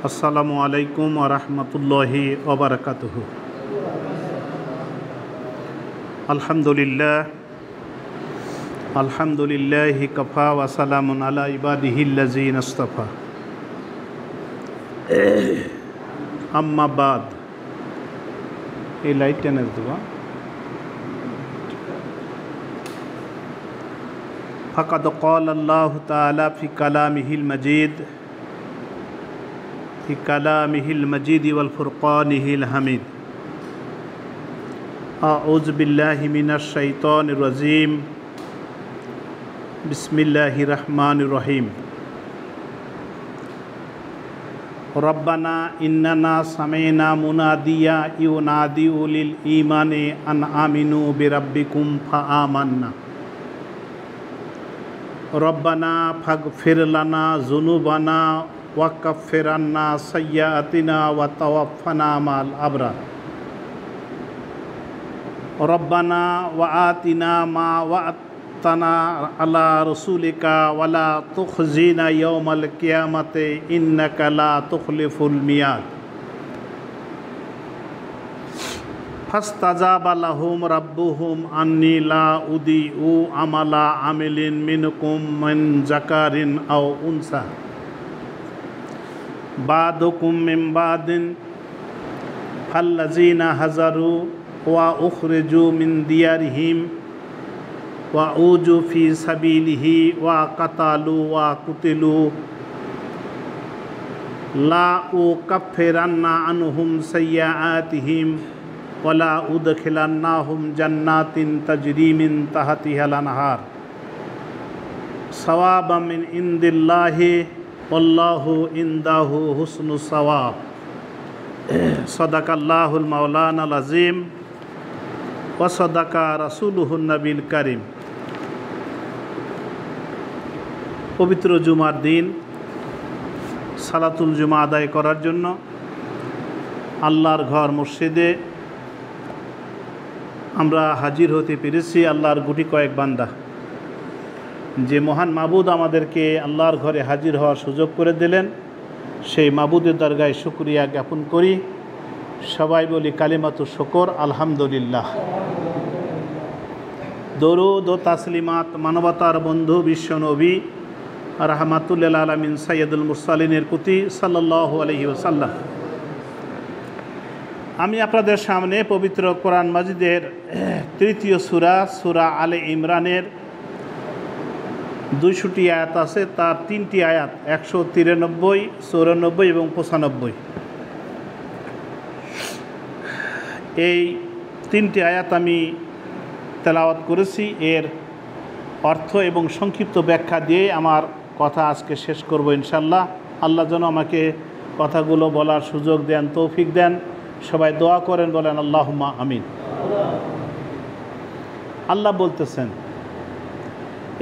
আসসালামু আলাইকুম ওয়া রাহমাতুল্লাহি ওয়া বারাকাতুহু। আলহামদুলিল্লাহি কাফা ওয়া সালামুন আলা ইবাদিহিল্লাযিনা ইসতাফা। আম্মা বাদ। এই লাইট টেনে দেবা। ফাকাদ ক্বালা আল্লাহু তাআলা ফি কালামিহিল মাজিদ ওয়াল ফুরকানিহিল হামিদ। আউযু বিল্লাহি মিনাশ শাইতানির রাজিম। বিসমিল্লাহির রহমানির রহিম। রব্বানা ইন্নানা সামি'না মুনাদিয়া ইউনাদিউ লিল ঈমানি আন আমিনু বিরাব্বিকুম ফাআমান্না। রব্বানা ফাগফির লানা যুনুবানা ওয়া কাফির আন্না সাইয়্যাতিনা ওয়া তাওয়াফফানা মা'আল আবরার। রব্বানা ওয়া আতিনা মা ওয়া'আদতানা আলা রাসূলিকা ওয়া লা তুখজিনা ইয়াওমাল কিয়ামাতি ইন্নাকা লা তুখলিফুল মিয়াদ। ফাস্তাজাবা লাহুম রাব্বুহুম আন্নী লা উদিউ আমালা আমিলিন মিনকুম মিন যাকারিন আও উনসা বা'দুকুম মিন বা'দিন ফাল্লাযীনা হাজারু ওয়া উখরিজু মিন দিয়ারিহিম ওয়া উজু ফি সাবিলিহি ওয়া কাতালু ওয়া কুতিলু লা উকাফিরান্না আনহুম সাইয়্যাতিহিম ওয়া লা উদখিলান্নাহুম জান্নাতিন তাজরি মিন তাহতিহাল আনহার সাওয়াবাম মিন ইনদিল্লাহি আল্লাহু ইনদাহু হুসনুস সাওয়াব। সাদাকাল্লাহুল মাওলানাল আযীম ওয়া সাদাকা রাসূলুহুন নবীল কারীম। পবিত্র জুমার দিন সালাতুল জুমা আদায় করার জন্য আল্লাহর ঘর মসজিদে আমরা হাজির হতে পেরেছি। আল্লাহর গুটি কয়েক বান্দা, যে মহান মাবুদ আমাদেরকে আল্লাহর ঘরে হাজির হওয়ার সুযোগ করে দিলেন, সেই মাবুদের দরগায় শুকরিয়া জ্ঞাপন করি। সবাই বলি কালিমাতু শুকর, আলহামদুলিল্লাহ। দরুদ ও তাসলিমাত মানবতার বন্ধু বিশ্ব নবী রাহমাতুল লিল আলামিন সাইয়্যিদুল মুরসালিনের প্রতি সাল্লাল্লাহু আলাইহি ওয়াসাল্লাম। আমি আপনাদের সামনে পবিত্র কোরআন মাজিদের তৃতীয় সূরা আলে ইমরানের 200টি আয়াত আছে। তার 3টি আয়াত 193, 94 এবং 95। এই 3টি আয়াত আমি তেলাওয়াত করেছি। এর অর্থ এবং সংক্ষিপ্ত ব্যাখ্যা দিয়ে আমার কথা আজকে শেষ করব ইনশাল্লাহ। আল্লাহ যেন আমাকে কথাগুলো বলার সুযোগ দেন, তৌফিক দেন। সবাই দোয়া করেন, বলেন আল্লাহুম্মা আমিন। আল্লাহ বলতেছেন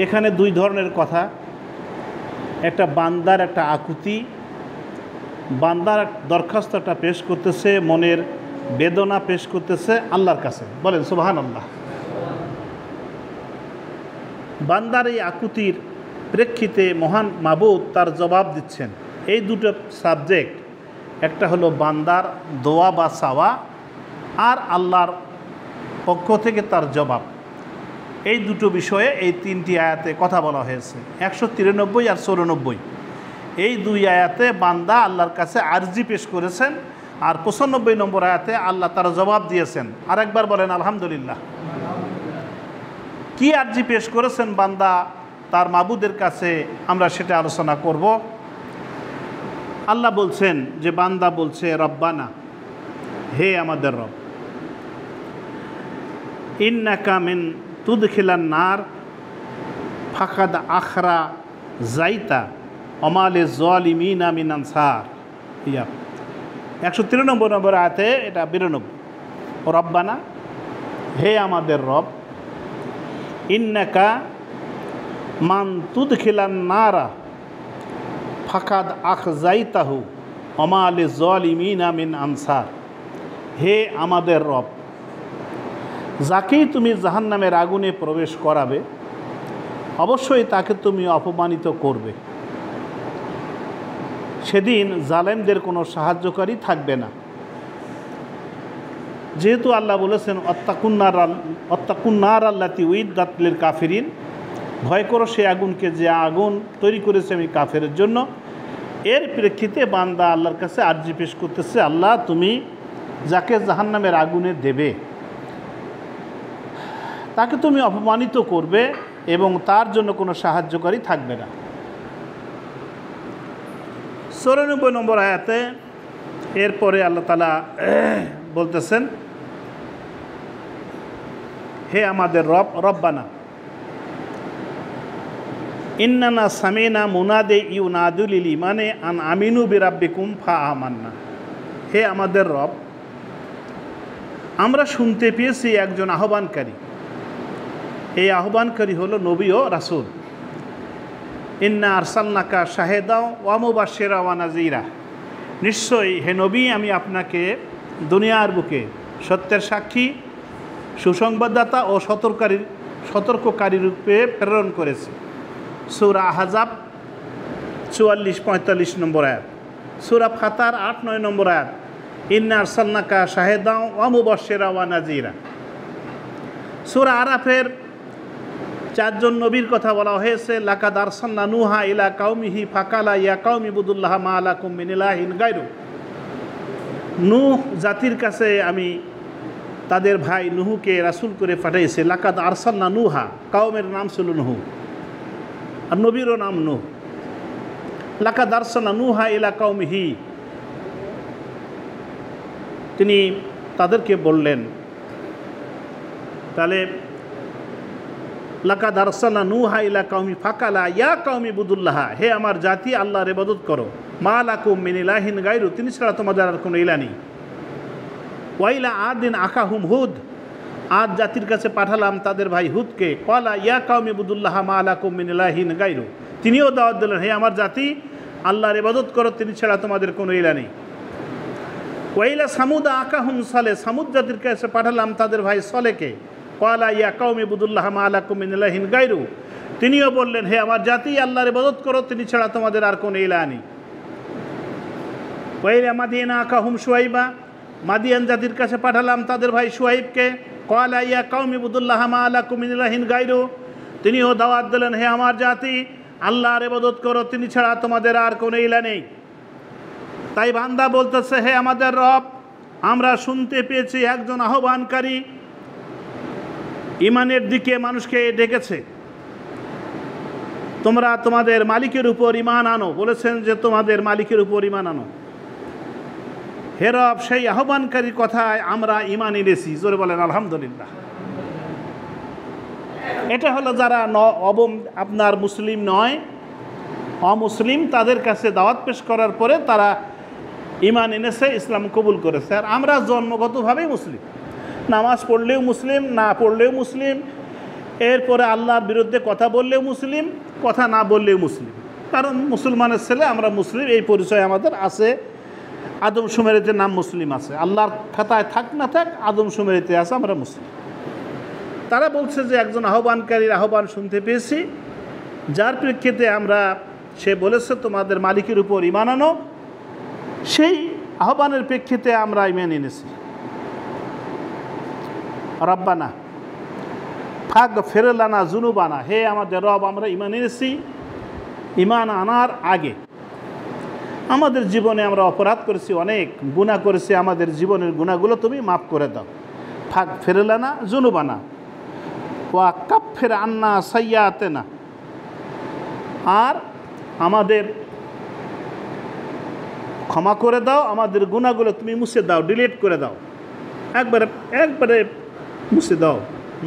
এখানে 2 ধরনের কথা। একটা বান্দার একটা আকুতি, বান্দার দরখাস্ত একটা পেশ করতেছে, মনের বেদনা পেশ করতেছে আল্লাহর কাছে। বলেন সুবহানাল্লাহ। বান্দার এই আকুতির প্রেক্ষিতে মহান মাবুদ তার জবাব দিচ্ছেন। এই দুটো সাবজেক্ট, একটা হলো বান্দার দোয়া বা চাওয়া, আর আল্লাহর পক্ষ থেকে তার জবাব। এই দুটো বিষয়ে এই 3টি আয়াতে কথা বলা হয়েছে। 193 আর 94 এই 2 আয়াতে বান্দা আল্লাহর কাছে আরজি পেশ করেছেন, আর 95 নম্বর আয়াতে আল্লাহ তার জবাব দিয়েছেন। আরেকবার বলেন আলহামদুলিল্লাহ। কি আরজি পেশ করেছেন বান্দা তার মাবুদের কাছে, আমরা সেটা আলোচনা করব। আল্লাহ বলছেন যে বান্দা বলছে রব্বানা, হে আমাদের রব, ইন্নাকা মিন তুদখিলান নার ফাকাদ আখরা যাইতা অমালে যালিমিনা মিন আনসার। 193 নম্বর আয়াতে, এটা 92। রব্বানা, হে আমাদের রব, ইন্নাকা মান তুদখিলান নারা ফাকাদ আখজাইতাহু অমালে যালিমিনা মিন আনসার। হে আমাদের রব, যাকেই তুমি জাহান্নামের আগুনে প্রবেশ করাবে অবশ্যই তাকে তুমি অপমানিত করবে। সেদিন জালেমদের কোনো সাহায্যকারী থাকবে না। যেহেতু আল্লাহ বলেছেন অত্তাকুন্নার আল্লাতি উইদ্দাত লিল কাফিরিন, ভয় করো সে আগুনকে যে আগুন তৈরি করেছে আমি কাফেরের জন্য। এর প্রেক্ষিতে বান্দা আল্লাহর কাছে আর্জি পেশ করতেছে, আল্লাহ তুমি যাকে জাহান্নামের আগুনে দেবে তাকে তুমি অপমানিত করবে এবং তার জন্য কোনো সাহায্যকারী থাকবে না। 94 নম্বর আয়াতে এরপরে আল্লাহ তাআলা বলতেছেন, হে আমাদের রব, রব্বানা ইন্নানা সামিনা মুনাদে ইউনাদু লিল ঈমানে আন আমিনু বিরাব্বিকুম ফাআমান্না। হে আমাদের রব, আমরা শুনতে পেয়েছি একজন আহ্বানকারী, এই আহ্বানকারী হলো নবী ও রাসূল। ইন্না আরসালনাকা শাহিদাও ওয়া মুবাশশিরা ওয়া নাযীরা, নিশ্চয়ই হে নবী আমি আপনাকে দুনিয়ার বুকে সত্যের সাক্ষী, সুসংবাদদাতা ও সতর্ককারী রূপে প্রেরণ করেছি। সূরা আহজাব 44-45 নম্বর আয়াত, সূরা ফাতার 8-9 নম্বর আয়াত, ইন্না আরসালনাকা শাহিদাও ওয়া মুবাশশিরা ওয়া নাযীরা। সূরা আরাফের 4 জন নবীর কথা বলা হয়েছে, লাকাদ আরসালনা নূহা ইলা কাওমিহি ফাকালা ইয়া কাওমি ইবুদুল্লাহ মা লাকুম মিন ইলাহিন গায়রু। নূহ জাতির কাছে আমি তাদের ভাই নুহুকে রাসূল করে পাঠিয়েছে। লাকাদ আরসালনা নূহা, কাওমের নাম ছিল নূহ আর নবীরও নাম নূহ। লাকাদ আরসালনা নূহা ইলা কাওমিহি, তিনি তাদেরকে বললেন, তাহলে লাকাদ আরসালনা নূহা ইলা কাওমি ফাকালা ইয়া কাওমি ইবুদুল্লাহ, হে আমার জাতি আল্লাহর ইবাদত করো, মা লাকুম মিন ইলাহিন গায়রু, তিনি ছাড়া তোমাদের আর কোনো ইলাহ নেই। ওয়াইলা আদিন আখাহুম হুদ, আদ জাতির কাছে পাঠালাম তাদের ভাই হুদকে, ক্বালা ইয়া কাওমি ইবুদুল্লাহ মা লাকুম মিন ইলাহিন গায়রু, তিনিও দাওয়াত দিলেন, হে আমার জাতি আল্লাহর ইবাদত করো, তিনি ছাড়া তোমাদের কোনো ইলাহ নেই। ওয়াইলা সামুদা আকাহুম সালেহ, সামুদ জাতির কাছে পাঠালাম তাদের ভাই সলেহকে, ক্বালা ইয়া কাওমি ইবুদুল্লাহ মা লাকুম মিন ইলাহিন গায়রু, তিনিও বললেন, হে আমার জাতি আল্লাহর ইবাদত করো, তিনি ছাড়া তোমাদের আর কোনো ইলাহ নেই। ওয়াইলা মাদিয়ানা আকাহুম শুআইবা, মাদিয়ান জাতির কাছে পাঠালাম তাদের ভাই শুআইবকে, ক্বালা ইয়া কাওমি ইবুদুল্লাহ মা লাকুম মিন ইলাহিন গায়রু, তিনিও দাওয়াত দিলেন, হে আমার জাতি আল্লাহর ইবাদত করো, তিনি ছাড়া তোমাদের আর কোনো ইলাহ নেই। তাই বান্দা বলতেছে, হে আমাদের রব, আমরা শুনতে পেয়েছি একজন আহ্বানকারী ঈমানের দিকে মানুষকে ডেকেছে, তোমরা তোমাদের মালিকের উপর ঈমান আনো, বলেছেন যে তোমাদের মালিকের উপর ঈমান আনো। হে রব, সেই আহ্বানকারীর কথায় আমরা ঈমান এনেছি, জোরে বলেন আলহামদুলিল্লাহ। এটা হলো যারা আপনার মুসলিম নয়, অমুসলিম, তাদের কাছে দাওয়াত পেশ করার পরে তারা ঈমান এনেছে, ইসলাম কবুল করেছে। আর আমরা জন্মগতভাবেই মুসলিম, নামাজ পড়লেও মুসলিম, না পড়লেও মুসলিম, এরপরে আল্লাহর বিরুদ্ধে কথা বললেও মুসলিম, কথা না বললেও মুসলিম, কারণ মুসলমানের ছেলে আমরা মুসলিম, এই পরিচয় আমাদের আছে। আদমশুমারিতে নাম মুসলিম আছে, আল্লাহর খাতায় থাক না থাক আদমশুমারিতে আছে, আমরা মুসলিম। তারা বলছে যে একজন আহ্বানকারীর আহ্বান শুনতে পেয়েছি, যার প্রেক্ষিতে আমরা, সে বলেছে তোমাদের মালিকের উপর ঈমান আনো, সেই আহ্বানের প্রেক্ষিতে আমরা ঈমান এনেছি। রব্বানা ফাগফির লানা যুনুবানা, হে আমাদের রব, আমরা ঈমান এনেছি, ঈমান আনার আগে আমাদের জীবনে আমরা অপরাধ করেছি, অনেক গুনাহ করেছি, আমাদের জীবনের গুনাহগুলো তুমি মাফ করে দাও। ফাগফির লানা যুনুবানা ওয়া কাফির আন্না সাইয়্যাতিনা, আর আমাদের ক্ষমা করে দাও, আমাদের গুনাহগুলো তুমি মুছে দাও, ডিলিট করে দাও, একবারে মুছে দাও,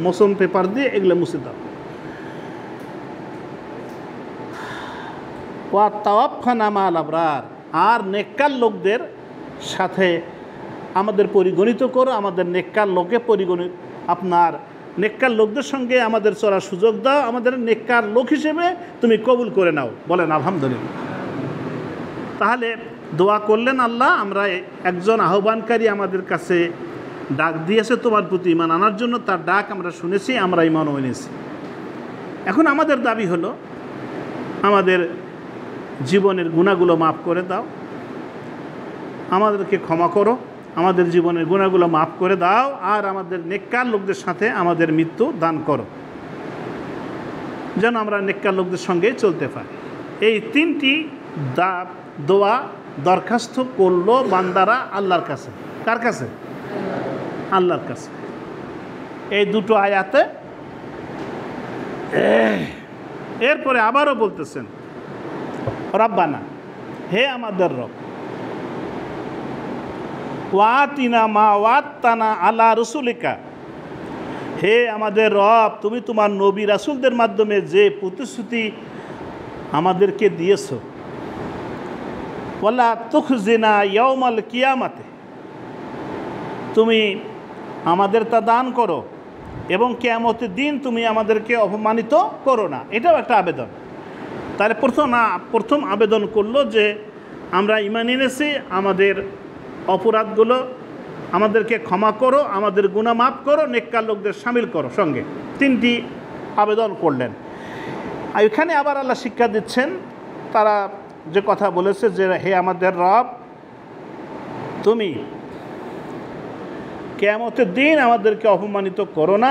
মৌসুম পেপার দিয়ে এগুলো মুছে দাও। ওয়া তাওয়াফানা মা'আল আবরার, আর নেককার লোকদের সাথে আমাদের পরিগণিত করো, আমাদের নেককার লোকে আপনার নেককার লোকদের সঙ্গে আমাদের চলার সুযোগ দাও, আমাদের নেককার লোক হিসেবে তুমি কবুল করে নাও, বলেন আলহামদুলিল্লাহ। তাহলে দোয়া করলেন আল্লাহ, আমরা একজন আহ্বানকারী আমাদের কাছে ডাক দিয়েছে তোমার প্রতি ঈমান আনার জন্য, তার ডাক আমরা শুনেছি, আমরা ঈমানও এনেছি। এখন আমাদের দাবি হলো আমাদের জীবনের গুনাহগুলো মাফ করে দাও, আমাদেরকে ক্ষমা করো, আমাদের জীবনের গুনাহগুলো মাফ করে দাও, আর আমাদের নেককার লোকদের সাথে আমাদের মৃত্যু দান করো, যেন আমরা নেককার লোকদের সঙ্গে চলতে পারি। এই তিনটি দোয়া দরখাস্ত করলো বান্দারা আল্লাহর কাছে। কার কাছে? আল্লাহর কাছে। এই দুটো আয়াতে। এরপরে আবারও বলতেছেন, রব্বানা, হে আমাদের রব, ওয়াতিনা মা ওয়াত্তানা আলা রসুলিকা, হে আমাদের রব, তুমি তোমার নবী রাসূলদের মাধ্যমে যে প্রতিশ্রুতি আমাদেরকে দিয়েছো, ওয়ালা তুখজিনা ইয়াউমাল কিয়ামাতে, তুমি আমাদের তা দান করো এবং কিয়ামতের দিন তুমি আমাদেরকে অপমানিত করো না। এটাও একটা আবেদন। তাহলে প্রথম আবেদন করলো যে আমরা ঈমান এনেছি, আমাদের অপরাধগুলো আমাদেরকে ক্ষমা করো, আমাদের গুনাহ মাফ করো, নেককার লোকদের শামিল করো সঙ্গে। তিনটি আবেদন করলেন। আর এখানে আবার আল্লাহ শিক্ষা দিচ্ছেন, তারা যে কথা বলেছে যে হে আমাদের রব, তুমি কিয়ামতের দিন আমাদেরকে অপমানিত করো না,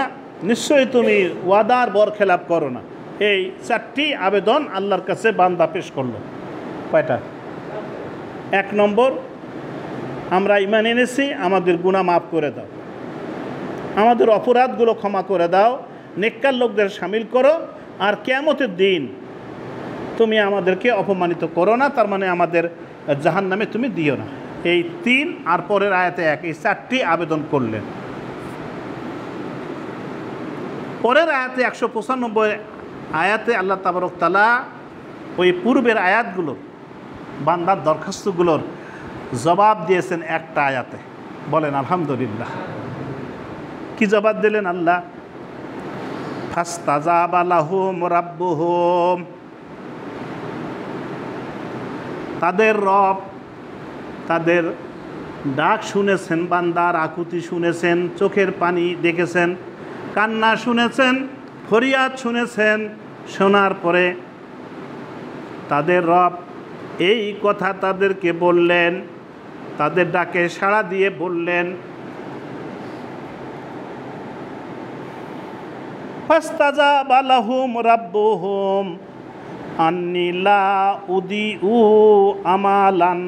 নিশ্চয়ই তুমি ওয়াদার বরখেলাপ করো না। এই চারটি আবেদন আল্লাহর কাছে বান্দা পেশ করলো। কয়টা? 1 নম্বর, আমরা ঈমান এনেছি, আমাদের গুনাহ মাফ করে দাও, আমাদের অপরাধগুলো ক্ষমা করে দাও, নেককার লোকদের শামিল করো, আর কিয়ামতের দিন তুমি আমাদেরকে অপমানিত করো না, তার মানে আমাদের জাহান্নামে তুমি দিও না। এই 3 আর পরের আয়াতে 1, এই 4টি আবেদন করলেন। পরের আয়াতে 195 আয়াতে আল্লাহ তাবারক তাআলা ওই পূর্বের আয়াতগুলো বান্দার দরখাস্তগুলোর জবাব দিয়েছেন একটা আয়াতে। বলেন আলহামদুলিল্লাহ। কি জবাব দিলেন আল্লাহ? ফাস্তাজাবা লাহুম রাব্বুহুম, তাদের রব তাদের ডাক শুনেছেন, বান্দার আকুতি শুনেছেন, চোখের পানি দেখেছেন, কান্না শুনেছেন, ফরিয়াদ শুনেছেন। শোনার পরে তাদের রব এই কথা তাদেরকে বললেন, তাদের ডাকে সাড়া দিয়ে বললেন, ফাস্তাজাবা লাহুম রাব্বুহুম আন্নী লা উদিউ আমালান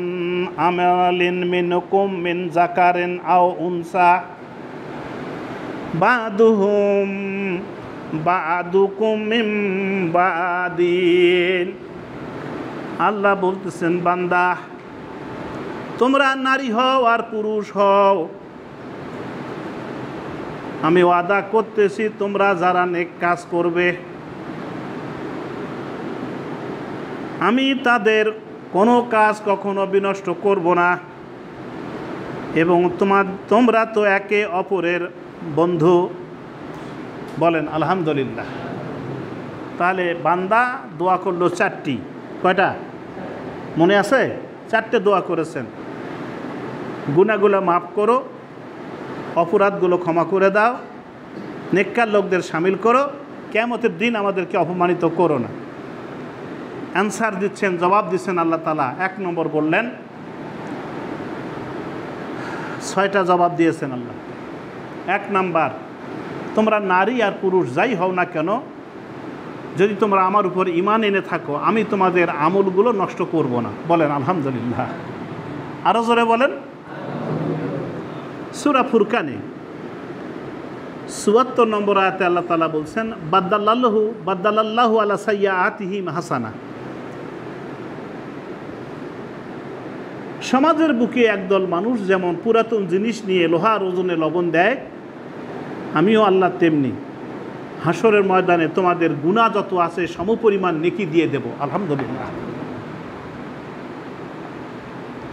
আমালিন মিনকুম মিন যাকারিন আও উনসা বাদুহুম বাদুকুম মিন বাদিন। আল্লাহ বলতেছেন, বান্দা, তোমরা নারী হও আর পুরুষ হও, আমি ওয়াদা করতেছি তোমরা যারা নেক কাজ করবে আমি তাদের কোনো কাজ কখনো বিনষ্ট করব না, এবং তোমরা তো একে অপরের বন্ধু। বলেন আলহামদুলিল্লাহ। তাহলে বান্দা দোয়া করলো 4টি। কয়টা মনে আছে? 4টে দোয়া করেছেন। গুনাহগুলো মাফ করো, অপরাধগুলো ক্ষমা করে দাও, নেককার লোকদের শামিল করো, কিয়ামতের দিন আমাদেরকে অপমানিত করো না। অ্যান্সার দিচ্ছেন, জবাব দিচ্ছেন আল্লাহ তাআলা। 1 নম্বর বললেন, 6টা জবাব দিয়েছেন আল্লাহ। 1 নাম্বার, তোমরা নারী আর পুরুষ যাই হও না কেন, যদি তোমরা আমার উপর ঈমান এনে থাকো আমি তোমাদের আমলগুলো নষ্ট করব না। বলেন আলহামদুলিল্লাহ। আরও জোরে বলেন। সূরা ফুরকানে ৭৪ নম্বর আয়াতে আল্লাহ তাআলা বলছেন, বাদ্দালাল্লাহু আলা সাইয়্যাতিহিম হাসানা। সমাজের বুকে একদল মানুষ যেমন পুরাতন জিনিস নিয়ে লোহার ওজনে লবণ দেয়, আমিও আল্লাহ তেমনি হাসরের ময়দানে তোমাদের গুনাহ যত আছে সমপরিমাণ নেকি দিয়ে দেব। আলহামদুলিল্লাহ।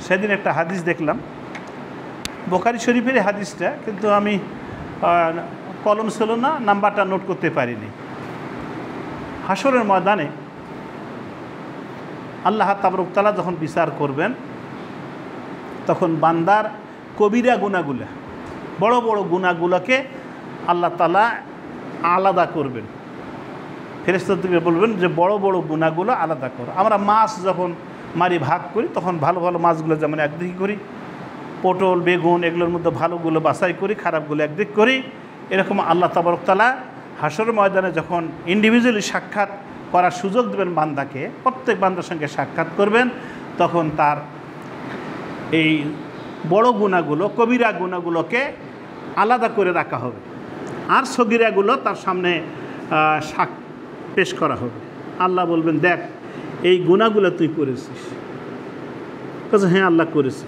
সেদিন একটা হাদিস দেখলাম, বুখারী শরীফের হাদিসটা, কিন্তু আমি কলম ছিল না, নাম্বারটা নোট করতে পারিনি। হাসরের ময়দানে আল্লাহ তাবারক তাআলা যখন বিচার করবেন, তখন বান্দার কবিরা গুনাহগুলা, বড় বড় গুনাহগুলোকে আল্লাহ তাআলা আলাদা করবেন, ফেরেশতাদেরকে বলবেন যে বড় বড় গুনাহগুলো আলাদা করো। আমরা মাছ যখন মারি ভাগ করি তখন ভালো ভালো মাছগুলো যেমন একদিকে করি, পটল বেগুন এগুলোর মধ্যে ভালোগুলো বাছাই করি, খারাপগুলো একদিক করি। এরকম আল্লাহ তাবারক তাআলা হাসর ময়দানে যখন ইন্ডিভিজুয়ালি সাক্ষাৎ করার সুযোগ দেবেন বান্দাকে, প্রত্যেক বান্দার সঙ্গে সাক্ষাৎ করবেন, তখন তার এই বড় গুনাহগুলো কবিরা গুনাহগুলোকে আলাদা করে রাখা হবে, আর সগীরাগুলো তার সামনে পেশ করা হবে। আল্লাহ বলবেন দেখ এই গুনাহগুলো তুই করেছিস। বলছে হ্যাঁ আল্লাহ করেছি।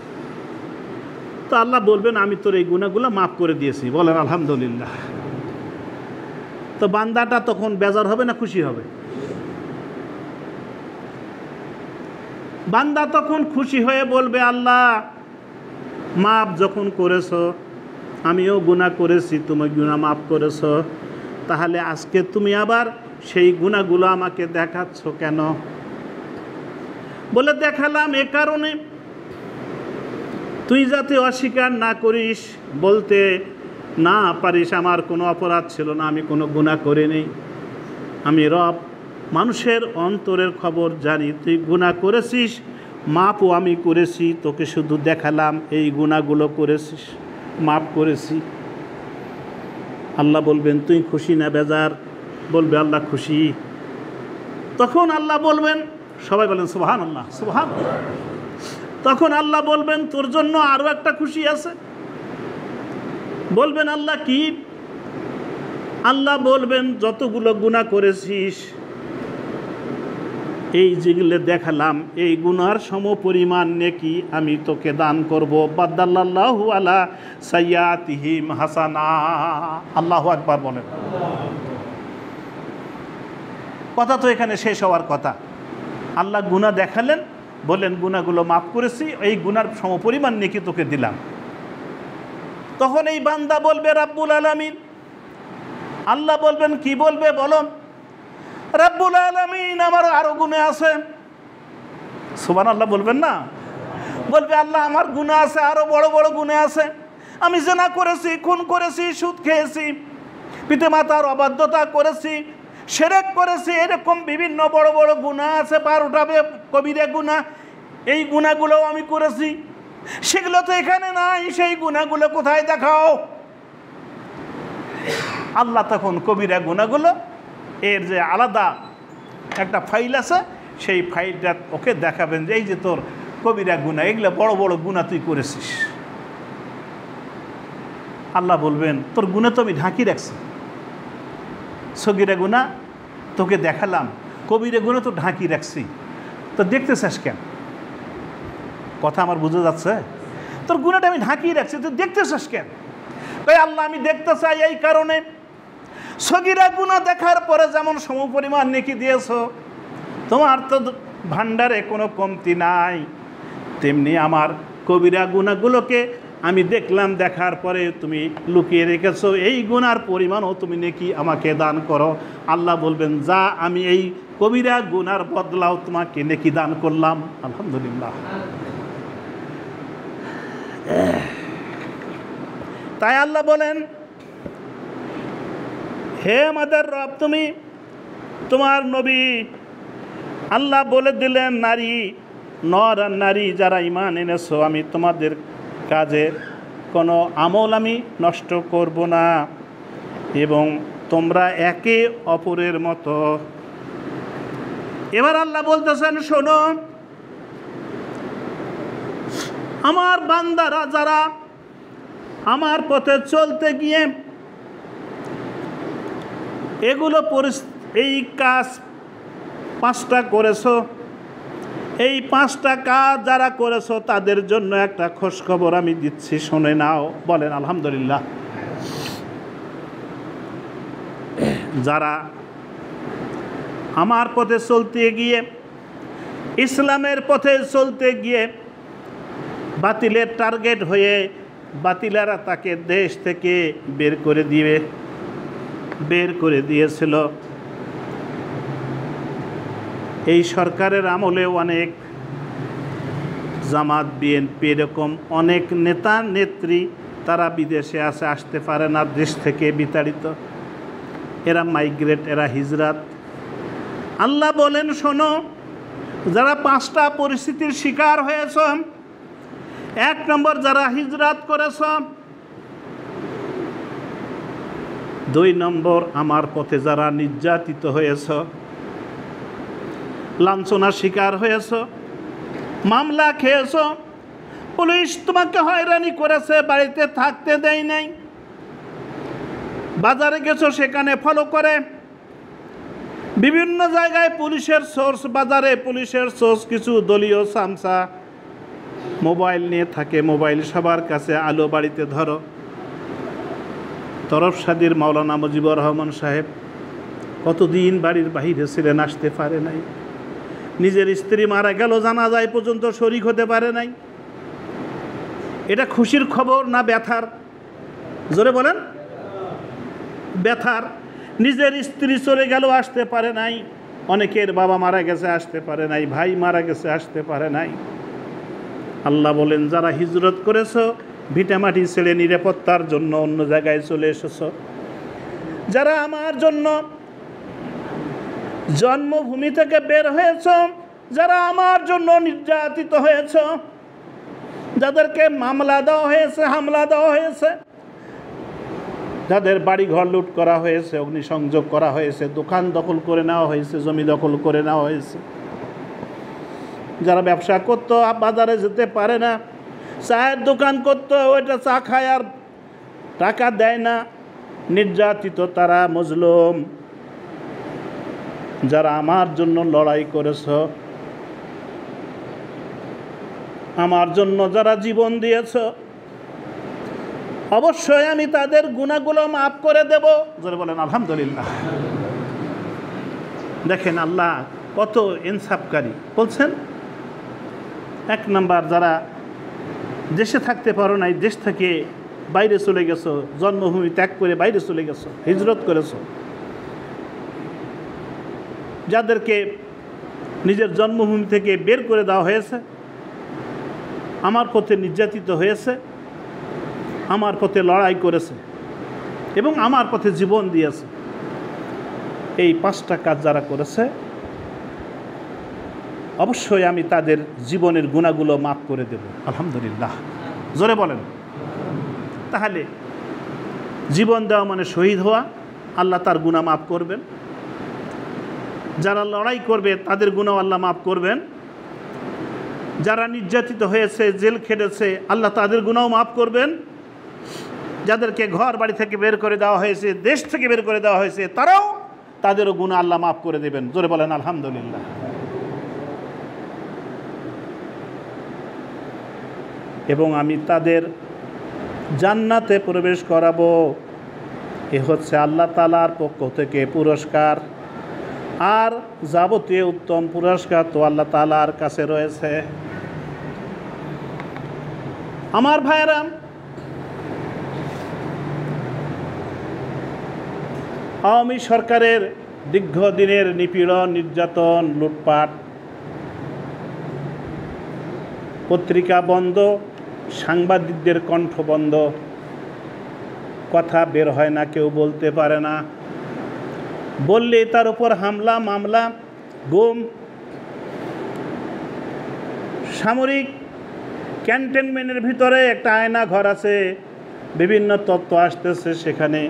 তো আল্লাহ বলবেন আমি তোর এই গুনাহগুলো মাফ করে দিয়েছি। বলেন আলহামদুলিল্লাহ। তো বান্দাটা তখন বেজার হবে না খুশি হবে? বান্দা তখন খুশি হয়ে বলবে আল্লাহ মাফ যখন করেছো, আমিও গুনাহ করেছি, তুমি গুনাহ মাফ করেছো, তাহলে আজকে তুমি আবার সেই গুনাহগুলো আমাকে দেখাচ্ছ কেন? বলে দেখালাম এ কারণে তুই যাতে অস্বীকার না করিস, বলতে না পারিস আমার কোনো অপরাধ ছিল না, আমি কোনো গুনাহ করিনি, আমি রব মানুষের অন্তরের খবর জানি, তুই গুনাহ করেছিস, মাপও আমি করেছি, তোকে শুধু দেখালাম এই গুনাহগুলো করেছিস, মাপ করেছি। আল্লাহ বলবেন তুই খুশি না বেজার? বলবে আল্লাহ খুশি। তখন আল্লাহ বলবেন, সবাই বলেন সুবহানাল্লাহ সুবহানাল্লাহ। তখন আল্লাহ বলবেন তোর জন্য আরও একটা খুশি আছে। বলবেন আল্লাহ কি? আল্লাহ বলবেন যতগুলো গুনাহ করেছিস এই যেগুলো দেখালাম এই গুনার সমপরিমাণ নেকি আমি তোকে দান করব। বাদাল্লাহু আলা সাইয়াতিহিম হাসানা। আল্লাহু আকবার বলেন। কথা তো এখানে শেষ হওয়ার কথা। আল্লাহ গুনাহ দেখালেন, বললেন গুনাহগুলো মাফ করেছি, এই গুনার সমপরিমাণ নেকি তোকে দিলাম। তখন এই বান্দা বলবে রাব্বুল আলামিন। আল্লাহ বলবেন কি বলবে বলো? রাব্বুল আলামিন আমার আরো গুনাহ আছে। সুবহানাল্লাহ বলবেন না? বলবে আল্লাহ আমার গুনাহ আছে, আরো বড় বড় গুনাহ আছে। আমি জিনা করেছি, খুন করেছি, সুদ খেয়েছি, পিতামাতার অবাধ্যতা করেছি, শিরক করেছি, এরকম বিভিন্ন বড় বড় গুনাহ আছে, 12টা কবিরা গুনাহ। এই গুনাহগুলোও আমি করেছি, সেগুলো তো এখানে নাই, সেই গুনাহগুলো কোথায় দেখাও? আল্লাহ তখন কবিরা গুনাহগুলো এর যে আলাদা একটা ফাইল আছে সেই ফাইলটা ওকে দেখাবেন যে এই যে তোর কবিরা গুনাহ, এগুলো বড় বড় গুনাহ তুই করেছিস। আল্লাহ বলবেন তোর গুনাহ তো আমি ঢাকি রাখছি, সগীরা গুনাহ তোকে দেখালাম, কবিরা গুনাহ তো ঢাকি রাখছি, তো দেখতেছিস কেন? কথা আমার বুঝে যাচ্ছে? তোর গুনাহটা আমি ঢাকি রাখছি, তুই দেখতেছিস কেন? তাই আল্লাহ আমি দেখতে চাই এই কারণে সগীরা গুনাহ দেখার পরে যেমন সমপরিমাণ নেকি দিয়েছো, তোমার তো ভান্ডারে কোনো কমতি নাই, তেমনি আমার কবিরা গুনাহগুলোকে আমি দেখলাম, দেখার পরে তুমি লুকিয়ে রেখেছো, এই গুনার পরিমাণও তুমি নেকি আমাকে দান করো। আল্লাহ বলবেন যা আমি এই কবিরা গুনার বদলাও তোমাকে নেকি দান করলাম। আলহামদুলিল্লাহ। তাই আল্লাহ বলেন হে আমাদের রব, তুমি তোমার নবী আল্লাহ বলে দিলেন নারী নর আর নারী যারা ঈমান এনেছো, আমি তোমাদের কাজে কোনো আমল আমি নষ্ট করব না, এবং তোমরা একে অপরের মতো। এবার আল্লাহ বলতেছেন শোনো, আমার বান্দারা যারা আমার পথে চলতে গিয়ে এগুলো এই কাজ 5টা করেছো, এই 5টা কাজ যারা করেছো তাদের জন্য একটা খোঁজখবর আমি দিচ্ছি, শুনে নাও। বলেন আলহামদুলিল্লাহ। যারা আমার পথে চলতে গিয়ে, ইসলামের পথে চলতে গিয়ে বাতিলের টার্গেট হয়ে বাতিলেরা তাকে দেশ থেকে বের করে দিয়েছিল। এই সরকারের আমলে অনেক জামাত বিএনপি এরকম অনেক নেতা নেত্রী তারা বিদেশে আসতে পারে না, দেশ থেকে বিতাড়িত, এরা মাইগ্রেট, এরা হিজরাত, আল্লাহ বলেন, শোনো, যারা 5টা পরিস্থিতির শিকার হয়েছ। 1 নম্বর, যারা হিজরাত করেছ। 2 নম্বর, আমার পথে যারা নির্যাতিত হয়েছ, লাঞ্ছনার শিকার হয়েছ, মামলা খেয়েছ, পুলিশ তোমাকে হয়রানি করেছে, বাড়িতে থাকতে দেয় নাই, বাজারে গেছো সেখানে ফলো করে, বিভিন্ন জায়গায় পুলিশের সোর্স, বাজারে পুলিশের সোর্স, কিছু দলীয় সামসা মোবাইল নিয়ে থাকে, মোবাইল সবার কাছে, আলো বাড়িতে ধরো। তরফসাদির মাওলানা মুজিবুর রহমান সাহেব কতদিন বাড়ির বাহিরে ছিলেন, আসতে পারে নাই। নিজের স্ত্রী মারা গেল, জানাজায় পর্যন্ত শরীক হতে পারে নাই। এটা খুশির খবর না ব্যথার? জোরে বলেন। ব্যথার। নিজের স্ত্রী চলে গেল, আসতে পারে নাই। অনেকের বাবা মারা গেছে, আসতে পারে নাই। ভাই মারা গেছে, আসতে পারে নাই। আল্লাহ বলেন, যারা হিজরত করেছ, ভিটামাটি ছেড়ে নিরাপত্তার জন্য অন্য জায়গায় চলে এসেছ, যারা আমার জন্য জন্মভূমি থেকে বের হয়েছ, যারা আমার জন্য নির্যাতিত হয়েছ, যাদেরকে মামলা দেওয়া হয়েছে, হামলা দেওয়া হয়েছে, যাদের বাড়িঘর লুট করা হয়েছে, অগ্নিসংযোগ করা হয়েছে, দোকান দখল করে নেওয়া হয়েছে, জমি দখল করে নেওয়া হয়েছে, যারা ব্যবসা করতো বাজারে যেতে পারে না, চায়ের দোকান করতো, ওইটা চা খায় আর টাকা দেয় না, নির্যাতিত তারা, মজলুম, যারা আমার জন্য লড়াই করেছ, আমার জন্য যারা জীবন দিয়েছ, অবশ্যই আমি তাদের গুনাহগুলো মাফ করে দেব। যারা বলেন আলহামদুলিল্লাহ। দেখেন আল্লাহ কত ইনসাফকারী। বলছেন 1 নম্বর, যারা দেশে থাকতে পারো নাই, দেশ থেকে বাইরে চলে গেছো, জন্মভূমি ত্যাগ করে বাইরে চলে গেছো, হিজরত করেছো, যাদেরকে নিজের জন্মভূমি থেকে বের করে দেওয়া হয়েছে, আমার পথে নির্যাতিত হয়েছে, আমার পথে লড়াই করেছে এবং আমার পথে জীবন দিয়েছে। এই 5টা কাজ যারা করেছে, অবশ্যই আমি তাদের জীবনের গুনাহগুলো মাফ করে দেব। আলহামদুলিল্লাহ। জোরে বলেন। তাহলে জীবন দেওয়া মানে শহীদ হওয়া, আল্লাহ তার গুনাহ মাফ করবেন। যারা লড়াই করবে তাদের গুনাহ আল্লাহ মাফ করবেন। যারা নির্যাতিত হয়েছে, জেল খেটেছে, আল্লাহ তাদের গুনাহ মাফ করবেন। যাদেরকে ঘর বাড়ি থেকে বের করে দেওয়া হয়েছে, দেশ থেকে বের করে দেওয়া হয়েছে, তারাও তাদেরও গুনাহ আল্লাহ মাফ করে দেবেন। জোরে বলেন আলহামদুলিল্লাহ। এবং আমি তাদের জান্নাতে প্রবেশ করাবো। এ হচ্ছে আল্লাহ তাআলার পক্ষ থেকে পুরস্কার। আর যাবতীয় উত্তম পুরস্কার তো আল্লাহ তাআলার কাছে রয়েছে। আমার ভাইয়েরা, আওয়ামী সরকারের দীর্ঘদিনের নিপীড়ন, নির্যাতন, লুটপাট, পত্রিকা বন্ধ, সাংবাদিকদের কণ্ঠ বন্ধ, কথা বের হয় না, কেউ বলতে পারে না, বললে তার উপর হামলা, মামলা, গুম। সামরিক ক্যান্টনমেন্টের ভিতরে একটা আয়না ঘর আছে, বিভিন্ন তথ্য আসতেছে, সেখানে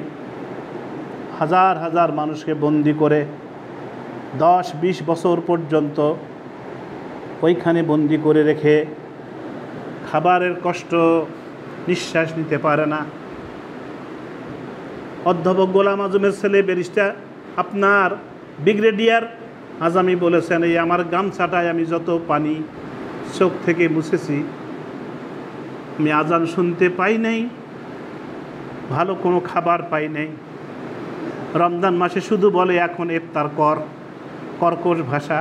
হাজার হাজার মানুষকে বন্দি করে 10-20 বছর পর্যন্ত ওইখানে বন্দি করে রেখে খাবারের কষ্ট, নিঃশ্বাস নিতে পারে না। অধ্যাপক গোলাম আজমের ছেলে ব্যারিস্টার আপনার ব্রিগেডিয়ার আজমি বলেছেন, এই আমার গামছাটায় আমি যত পানি চোখ থেকে মুছেছি, আমি আজান শুনতে পাই নাই, ভালো কোনো খাবার পাই নাই। রমজান মাসে শুধু বলে এখন ইফতার কর, কর্কশ ভাষা।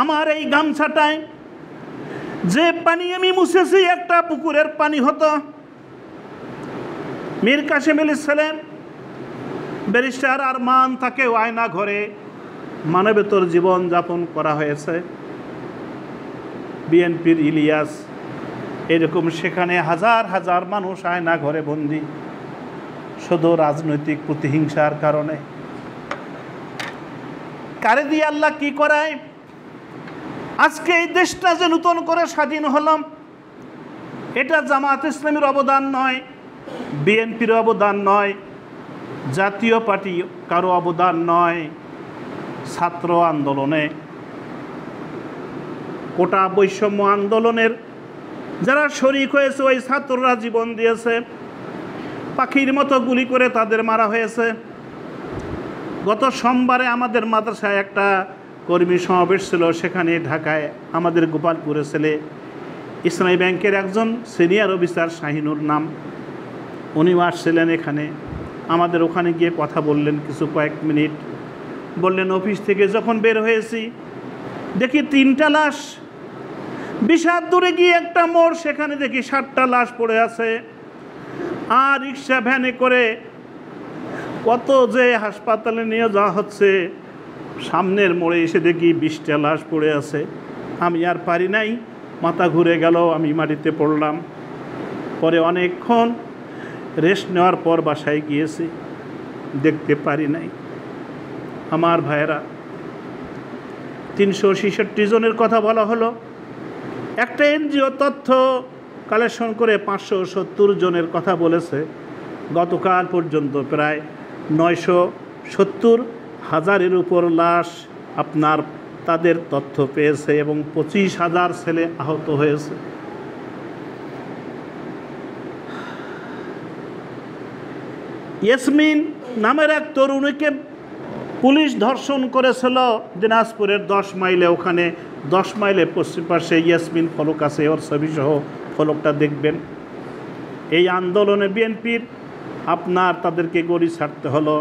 আমার এই গামছাটায় যে পানি আমি মুছেছি একটা পুকুরের পানি হতো। মীর কাসেম আলীর ছেলে ব্যারিস্টার আরমান, তাকে আয়না ঘরে মানবেতর জীবন যাপন করা হয়েছে। বিএনপির ইলিয়াস, এরকম সেখানে হাজার হাজার মানুষ আয়না ঘরে বন্দী, শুধু রাজনৈতিক প্রতিহিংসার কারণে। কারে দিয়ে আল্লাহ কি করায়। আজকে এই দেশটা যে নতুন করে স্বাধীন হলাম, এটা জামাত ইসলামীর অবদান নয়, বিএনপির অবদান নয়, জাতীয় পার্টি কারো অবদান নয়। ছাত্র আন্দোলনে, কোটা বৈষম্য আন্দোলনের যারা শরিক হয়েছে ওই ছাত্ররা জীবন দিয়েছে, পাখির মতো গুলি করে তাদের মারা হয়েছে। গত সোমবারে আমাদের মাদ্রাসায় একটা কর্মী সমাবেশ ছিল, সেখানে ঢাকায় আমাদের গোপালপুরের ছেলে ইসলামী ব্যাংকের একজন সিনিয়র অফিসার শাহিনুর নাম, উনিও আসছিলেন এখানে। আমাদের ওখানে গিয়ে কথা বললেন কিছু কয়েক মিনিট, বললেন অফিস থেকে যখন বের হয়েছি দেখি 3টা লাশ, বিশাল দূরে গিয়ে একটা মোড়, সেখানে দেখি 7টা লাশ পড়ে আছে। আর রিক্সা ভ্যানে করে কত যে হাসপাতালে নিয়ে যাওয়া হচ্ছে, সামনের মোড়ে এসে দেখি 20টা লাশ পড়ে আছে। আমি আর পারি নাই, মাথা ঘুরে গেল, আমি মাটিতে পড়লাম। পরে অনেকক্ষণ রেস্ট নেওয়ার পর বাসায় গিয়েছি, দেখতে পারি নাই। আমার ভাইয়েরা, 366 জনের কথা বলা হলো। একটা এনজিও তথ্য কালেকশন করে 570 জনের কথা বলেছে। গতকাল পর্যন্ত প্রায় 970,000-এর উপর লাশ আপনার তাদের তথ্য পেয়েছে এবং 25,000 ছেলে আহত হয়েছে। ইয়াসমিন নামের এক তরুণীকে পুলিশ ধর্ষণ করেছিল দিনাজপুরের 10 মাইলে। ওখানে 10 মাইলে পশ্চিম পাশে ইয়াসমিন ফলক আছে, ওর ছবিসহ ফলকটা দেখবেন। এই আন্দোলনে বিএনপির আপনার তাদেরকে গড়ি ছাড়তে হলো।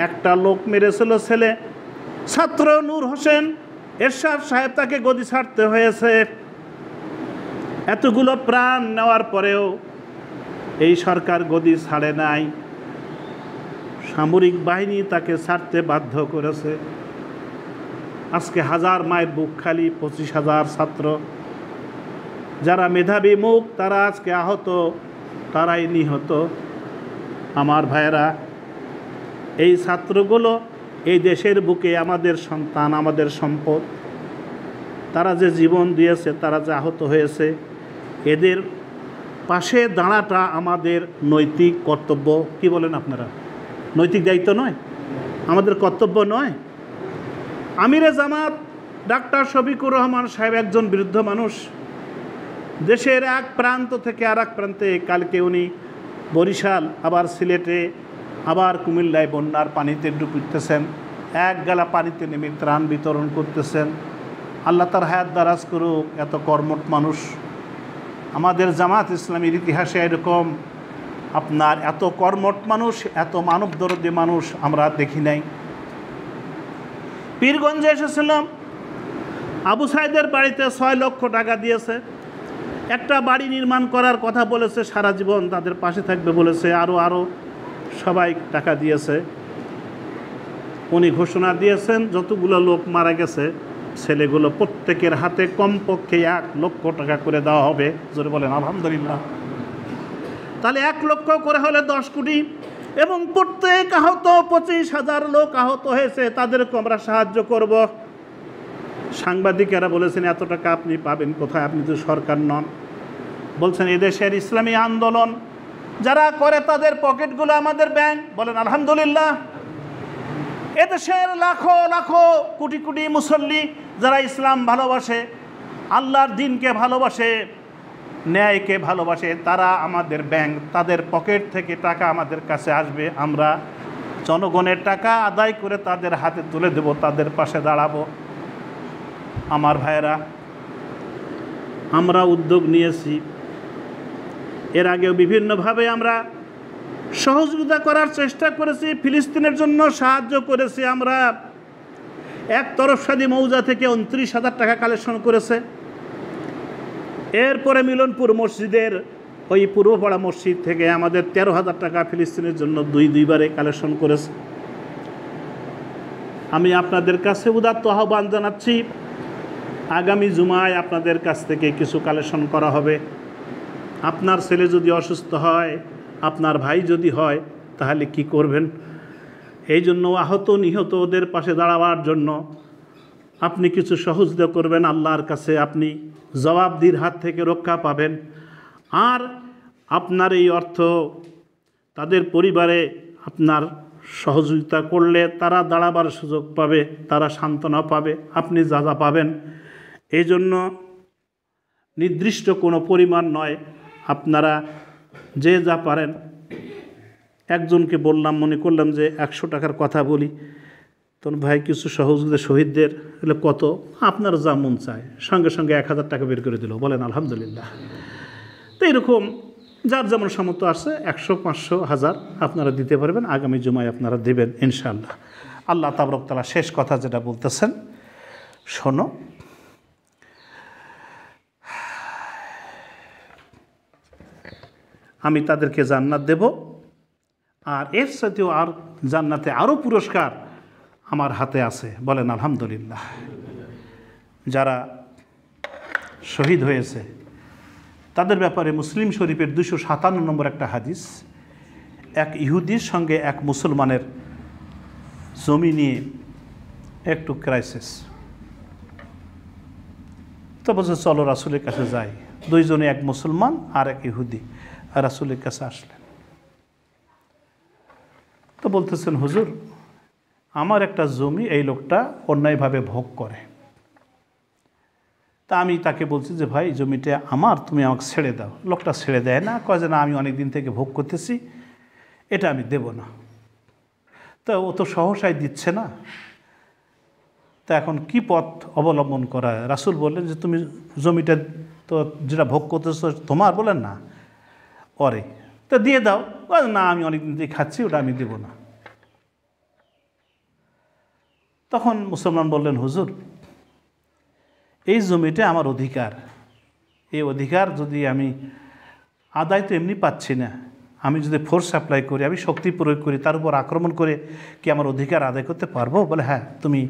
একটা লোক মেরেছিল ছেলে, ছাত্র নূর হোসেন এরশাদ সাহেব, তাকে গদি ছাড়তে হয়েছে। এতগুলো প্রাণ নেওয়ার পরেও এই সরকার গদি ছাড়ে নাই, সামরিক বাহিনী তাকে ছাড়তে বাধ্য করেছে। আজকে 1000 মায়ের বুক খালি, 25,000 ছাত্র যারা মেধাবী মুখ, তারা আজকে আহত, তারাই নিহত। আমার ভাইয়েরা, এই ছাত্রগুলো এই দেশের বুকে আমাদের সন্তান, আমাদের সম্পদ। তারা যে জীবন দিয়েছে, তারা যে আহত হয়েছে, এদের পাশে দাঁড়াটা আমাদের নৈতিক কর্তব্য। কি বলেন আপনারা? নৈতিক দায়িত্ব নয়, আমাদের কর্তব্য নয়? আমিরে জামাত ডাক্তার শফিকুর রহমান সাহেব একজন বৃদ্ধ মানুষ, দেশের এক প্রান্ত থেকে আর এক প্রান্তে। কালকে উনি বরিশাল, আবার সিলেটে, আবার কুমিল্লায় বন্যার পানিতে ডুবতেছেন, এক গালা পানিতে নেমে ত্রাণ বিতরণ করতেছেন। আল্লাহ তার হায়াত দারাজ করুক। এত কর্মঠ মানুষ আমাদের জামাত ইসলামীর ইতিহাসে এরকম আপনার এত কর্মঠ মানুষ, এত মানবদরদী মানুষ আমরা দেখি নাই। পীরগঞ্জে এসেছিলাম, আবু সাইদের বাড়িতে 6 লক্ষ টাকা দিয়েছে। একটা বাড়ি নির্মাণ করার কথা বলেছে, সারা জীবন তাদের পাশে থাকবে বলেছে। আরও সবাই টাকা দিয়েছে। উনি ঘোষণা দিয়েছেন যতগুলো লোক মারা গেছে ছেলেগুলো প্রত্যেকের হাতে কমপক্ষে 1 লক্ষ টাকা করে দেওয়া হবে। জোরে বলেন আলহামদুলিল্লাহ। তাহলে 1 লক্ষ করে হলে 10 কোটি, এবং প্রত্যেক আহত 25,000 লোক আহত হয়েছে, তাদেরকে আমরা সাহায্য করব। সাংবাদিকেরা বলেছেন এত টাকা আপনি পাবেন কোথায়, আপনি তো সরকার নন। বলছেন এদেশের ইসলামী আন্দোলন যারা করে তাদের পকেটগুলো আমাদের ব্যাংক। বলেন আলহামদুলিল্লাহ। এদেশের লাখো লাখো কোটি কোটি মুসল্লি যারা ইসলাম ভালোবাসে, আল্লাহর দিনকে ভালোবাসে, ন্যায়কে ভালোবাসে, তারা আমাদের ব্যাংক, তাদের পকেট থেকে টাকা আমাদের কাছে আসবে। আমরা জনগণের টাকা আদায় করে তাদের হাতে তুলে দেব, তাদের পাশে দাঁড়াবো। আমার ভাইয়েরা, আমরা উদ্যোগ নিয়েছি, এর আগেও বিভিন্নভাবে আমরা সহযোগিতা করার চেষ্টা করেছি, ফিলিস্তিনের জন্য সাহায্য করেছি। আমরা এক তরফসাদী মৌজা থেকে 29,000 টাকা কালেকশন করেছে। এরপরে মিলনপুর মসজিদের ওই পূর্বপাড়া মসজিদ থেকে আমাদের 13,000 টাকা ফিলিস্তিনের জন্য দুইবারে কালেকশন করেছে। আমি আপনাদের কাছে উদাত্ত আহ্বান জানাচ্ছি, আগামী জুমায় আপনাদের কাছ থেকে কিছু কালেকশন করা হবে। আপনার ছেলে যদি অসুস্থ হয়, আপনার ভাই যদি হয়, তাহলে কি করবেন? এই জন্য আহত নিহত ওদের পাশে দাঁড়াবার জন্য আপনি কিছু সহযোগিতা করবেন। আল্লাহর কাছে আপনি জবাবদিহির হাত থেকে রক্ষা পাবেন। আর আপনার এই অর্থ তাদের পরিবারে আপনার সহযোগিতা করলে তারা দাঁড়াবার সুযোগ পাবে, তারা সান্ত্বনা পাবে, আপনি যা যা পাবেন। এই জন্য নির্দিষ্ট কোনো পরিমাণ নয়, আপনারা যে যা পারেন। একজনকে বললাম, মনে করলাম যে 100 টাকার কথা বলি, তখন ভাই কিছু সহযোগিতা শহীদদের এগুলো কত, আপনার যা মন চায়, সঙ্গে সঙ্গে 1000 টাকা বের করে দিল, বলেন আলহামদুলিল্লাহ। তো এরকম যার যেমন সামর্থ্য আসছে 100, 500, 1000 আপনারা দিতে পারবেন। আগামী জুমায় আপনারা দেবেন ইনশাআল্লাহ। আল্লাহ তাবারক তাআলা শেষ কথা যেটা বলতেছেন শোনো, আমি তাদেরকে জান্নাত দেব, আর এর সাথেও আর জান্নাতে আরও পুরস্কার আমার হাতে আছে, বলেন আলহামদুলিল্লাহ। যারা শহীদ হয়েছে তাদের ব্যাপারে মুসলিম শরীফের 257 নম্বর একটা হাদিস, এক ইহুদির সঙ্গে এক মুসলমানের জমি নিয়ে একটু ক্রাইসিস। তো বলছে চলো রাসূলের কাছে যাই। দুইজনে, এক মুসলমান আর এক ইহুদি, রাসূলের কাছে আসলেন। তো বলতেছেন, হুজুর আমার একটা জমি এই লোকটা অন্যায়ভাবে ভোগ করে। তা আমি তাকে বলছি যে ভাই জমিটা আমার, তুমি আমাকে ছেড়ে দাও। লোকটা ছেড়ে দেয় না, কয় যে না আমি অনেক দিন থেকে ভোগ করতেছি, এটা আমি দেব না। তা ও তো সহসায় দিচ্ছে না, তা এখন কি পথ অবলম্বন করা? রাসূল বললেন যে তুমি জমিটা তো যেটা ভোগ করতেছো তোমার, বলেন না ওরে, তা দিয়ে দাও। না আমি অনেক দিন থেকে খাচ্ছি, ওটা আমি দেব না। তখন মুসলমান বললেন, হুজুর এই জমিটা আমার অধিকার, এই অধিকার যদি আমি আদায় তো এমনি পাচ্ছি না, আমি যদি ফোর্স অ্যাপ্লাই করি, আমি শক্তি প্রয়োগ করি, তার উপর আক্রমণ করে কি আমার অধিকার আদায় করতে পারবো? বলে হ্যাঁ, তুমি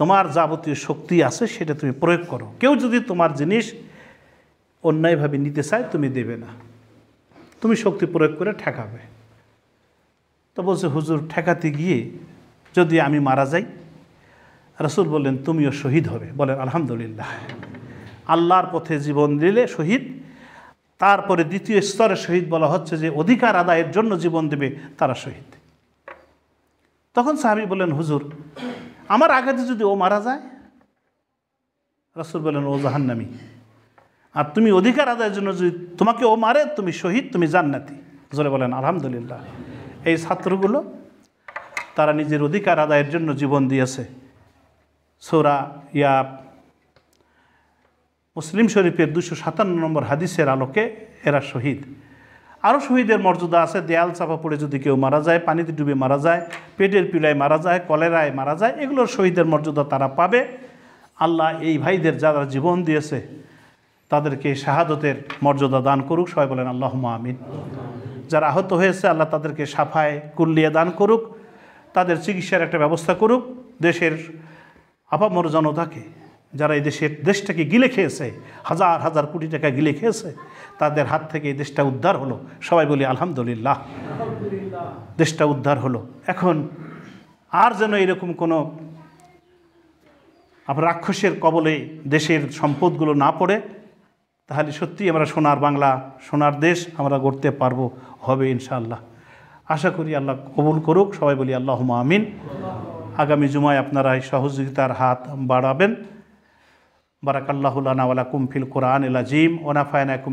তোমার যাবতীয় শক্তি আছে সেটা তুমি প্রয়োগ করো। কেউ যদি তোমার জিনিস অন্যায়ভাবে নিতে চায় তুমি দেবে না, তুমি শক্তি প্রয়োগ করে ঠেকাবে। তো বলছে, হুজুর ঠেকাতে গিয়ে যদি আমি মারা যাই? রাসূল বললেন তুমিও শহীদ হবে, বলেন আলহামদুলিল্লাহ। আল্লাহর পথে জীবন দিলে শহীদ। তারপরে দ্বিতীয় স্তরে শহীদ বলা হচ্ছে যে অধিকার আদায়ের জন্য জীবন দেবে, তারা শহীদ। তখন সাহাবী বললেন, হুজুর আমার আঘাতে যদি ও মারা যায়? রাসূল বললেন ও জাহান্নামী। আর তুমি অধিকার আদায়ের জন্য যদি তোমাকে ও মারে, তুমি শহীদ, তুমি জান্নাতি। জোরে বলেন আলহামদুলিল্লাহ। এই ছাত্রগুলো তারা নিজের অধিকার আদায়ের জন্য জীবন দিয়েছে। সূরা মুসলিম শরীফের 257 নম্বর হাদিসের আলোকে এরা শহীদ। আরও শহীদের মর্যাদা আছে। দেয়াল চাপা পড়ে যদি কেউ মারা যায়, পানিতে ডুবে মারা যায়, পেটের পীড়ায় মারা যায়, কলেরায় মারা যায়, এগুলোর শহীদের মর্যাদা তারা পাবে। আল্লাহ এই ভাইদের যারা জীবন দিয়েছে তাদেরকে শাহাদতের মর্যাদা দান করুক, সবাই বলেন আল্লাহুম্মা আমিন। যারা আহত হয়েছে আল্লাহ তাদেরকে শাফায়ে কুল্লিয়া দান করুক, তাদের চিকিৎসার একটা ব্যবস্থা করুক। দেশের আপামর জনতাকে, যারা এই দেশটাকে গিলে খেয়েছে, হাজার হাজার কোটি টাকা গিলে খেয়েছে, তাদের হাত থেকে এই দেশটা উদ্ধার হলো, সবাই বলি আলহামদুলিল্লাহ। দেশটা উদ্ধার হলো। এখন আর যেন এরকম কোনো রাক্ষসের কবলে দেশের সম্পদগুলো না পড়ে, তাহলে সত্যি আমরা সোনার বাংলা, সোনার দেশ আমরা গড়তে পারবো, হবে ইনশাআল্লাহ। আশা করি আল্লাহ কবুল করুক, সবাই বলি আল্লাহুম্মা আমিন। আগামী জুমায় আপনারা এই সহযোগিতার হাত বাড়াবেন। বারাকাল্লাহু লানা ওয়া লাকুম ফিল কোরআনিল আযীম ওয়া নাফা'নাকুম